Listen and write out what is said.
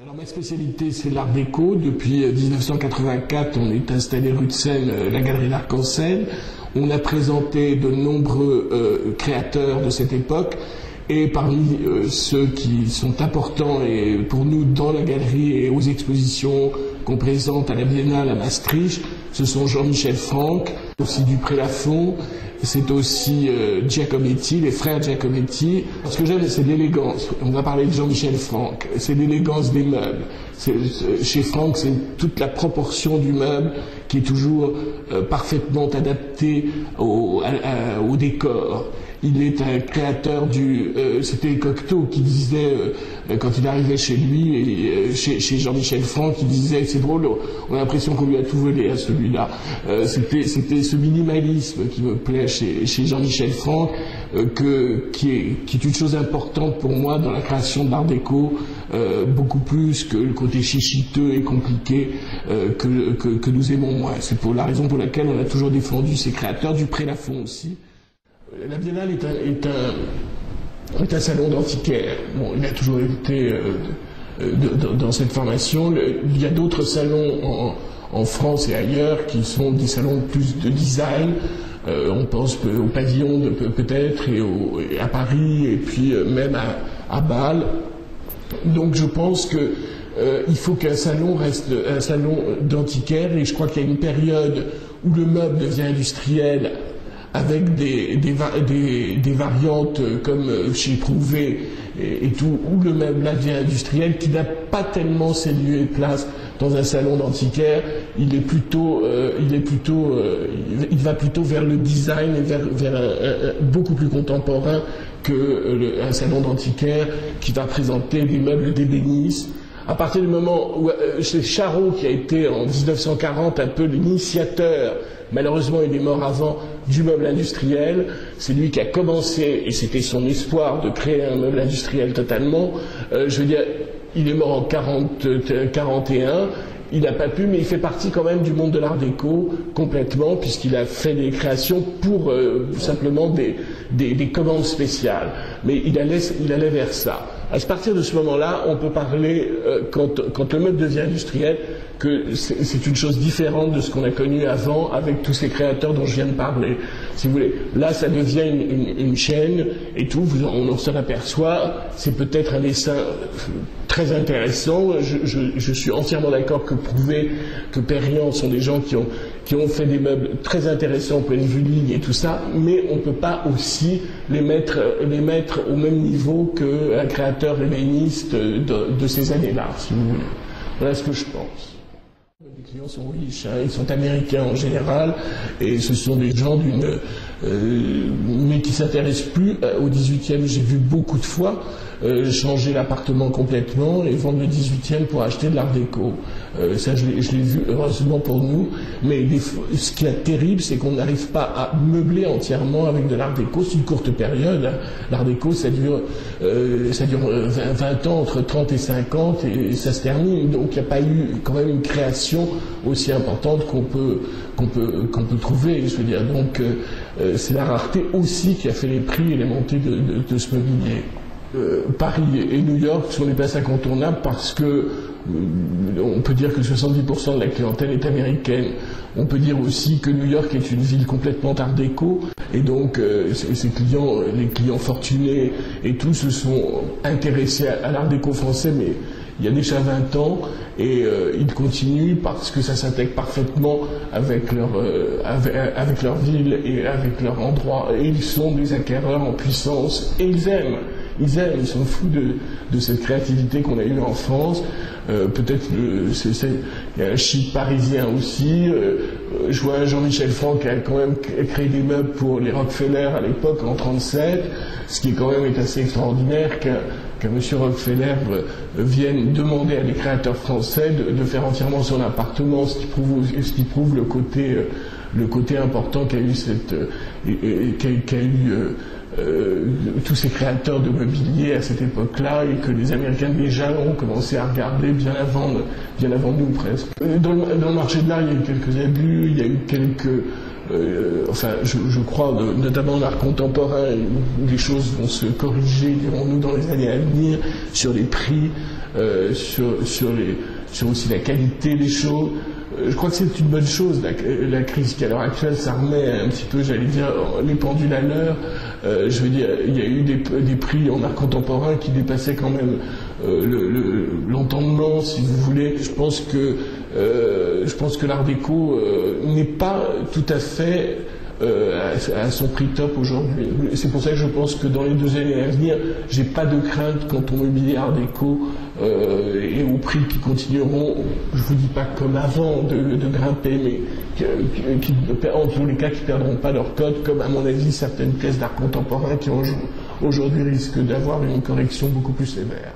Alors ma spécialité c'est l'art déco. Depuis 1984 on est installé rue de Seine, la galerie d'Arc-en-Seine. On a présenté de nombreux créateurs de cette époque et parmi ceux qui sont importants et pour nous dans la galerie et aux expositions qu'on présente à la Biennale à Maastricht, ce sont Jean-Michel Franck, aussi Dupré-Lafont, c'est aussi Giacometti, les frères Giacometti. Ce que j'aime, c'est l'élégance. On va parler de Jean-Michel Franck, c'est l'élégance des meubles. Chez Franck, c'est toute la proportion du meuble qui est toujours parfaitement adaptée au décor. Il est un créateur du... C'était Cocteau qui disait, quand il arrivait chez lui, et chez Jean-Michel Franck, il disait, c'est drôle, on a l'impression qu'on lui a tout volé à celui-là. C'était ce minimalisme qui me plaît chez Jean-Michel Franck, qui est une chose importante pour moi dans la création de l'art déco, beaucoup plus que le côté chichiteux et compliqué que nous aimons moins. C'est pour la raison pour laquelle on a toujours défendu ces créateurs, Dupré-Lafont aussi. La Biennale est un salon d'antiquaire. Bon, il a toujours été dans cette formation. Il y a d'autres salons en France et ailleurs qui sont des salons plus de design. On pense au pavillon peut-être et à Paris et puis même à Bâle. Donc je pense que il faut qu'un salon reste un salon d'antiquaire et je crois qu'il y a une période où le meuble devient industriel avec des variantes comme chez Prouvé et tout, où le meuble là devient industriel, qui n'a pas tellement ses lieux et place dans un salon d'antiquaire. Il va plutôt vers le design et vers un beaucoup plus contemporain qu'un salon d'antiquaire qui va présenter des meubles d'ébénisme. À partir du moment où c'est Charot qui a été en 1940 un peu l'initiateur, malheureusement il est mort avant, du meuble industriel, c'est lui qui a commencé, et c'était son espoir de créer un meuble industriel totalement, je veux dire, il est mort en 41, il n'a pas pu, mais il fait partie quand même du monde de l'art déco complètement, puisqu'il a fait des créations pour simplement des commandes spéciales. Mais il allait vers ça. À partir de ce moment-là, on peut parler, quand le meuble devient industriel, que c'est une chose différente de ce qu'on a connu avant avec tous ces créateurs dont je viens de parler. Si vous voulez, là ça devient une chaîne et tout, on en s'en aperçoit, c'est peut-être un dessin très intéressant, je suis entièrement d'accord que Prouvé, que Perriand sont des gens qui ont fait des meubles très intéressants au point de vue ligne et tout ça, mais on ne peut pas aussi les mettre au même niveau qu'un créateur ébéniste de ces années-là, si vous voulez. Voilà ce que je pense. Les clients sont riches, hein, ils sont américains en général, et ce sont des gens mais qui s'intéressent plus au 18e. J'ai vu beaucoup de fois changer l'appartement complètement et vendre le 18e pour acheter de l'art déco. Ça, je l'ai vu heureusement pour nous, mais ce qui est terrible, c'est qu'on n'arrive pas à meubler entièrement avec de l'art déco. C'est une courte période. Hein. L'art déco, ça dure 20 ans, entre 30 et 50, et ça se termine. Donc il n'y a pas eu quand même une création aussi importante qu'on peut trouver. Je veux dire, donc c'est la rareté aussi qui a fait les prix et les montées de ce mobilier. Paris et New York sont des places incontournables parce que on peut dire que 70% de la clientèle est américaine. On peut dire aussi que New York est une ville complètement art déco et donc les clients fortunés et tout se sont intéressés à l'art déco français, mais il y a déjà 20 ans et ils continuent parce que ça s'intègre parfaitement avec leur ville et avec leur endroit, et ils sont des acquéreurs en puissance et ils aiment, ils sont fous de cette créativité qu'on a eue en France. Peut-être il y a un chic parisien aussi. Je vois Jean-Michel Franck qui a quand même créé des meubles pour les Rockefeller à l'époque en 1937, ce qui quand même est assez extraordinaire qu'un monsieur Rockefeller vienne demander à des créateurs français de faire entièrement son appartement, ce qui prouve le côté important qu'a eu tous ces créateurs de mobilier à cette époque-là, et que les Américains déjà ont commencé à regarder bien avant nous presque. Dans le marché de l'art, il y a eu quelques abus, il y a eu quelques enfin, je crois, notamment l'art contemporain, où les choses vont se corriger, dirons-nous, dans les années à venir, sur les prix, sur aussi la qualité des shows. Je crois que c'est une bonne chose, la crise qui à l'heure actuelle, ça remet un petit peu, j'allais dire, les pendules à l'heure. Je veux dire, il y a eu des prix en art contemporain qui dépassaient quand même l'entendement, si vous voulez. Je pense que l'art déco n'est pas tout à fait à son prix top aujourd'hui. C'est pour ça que je pense que dans les 2 années à venir, j'ai pas de crainte quant au mobilier art déco et aux prix qui continueront, je vous dis pas comme avant de grimper, mais qui en tous les cas qui perdront pas leur cote, comme à mon avis certaines pièces d'art contemporain qui aujourd'hui risquent d'avoir une correction beaucoup plus sévère.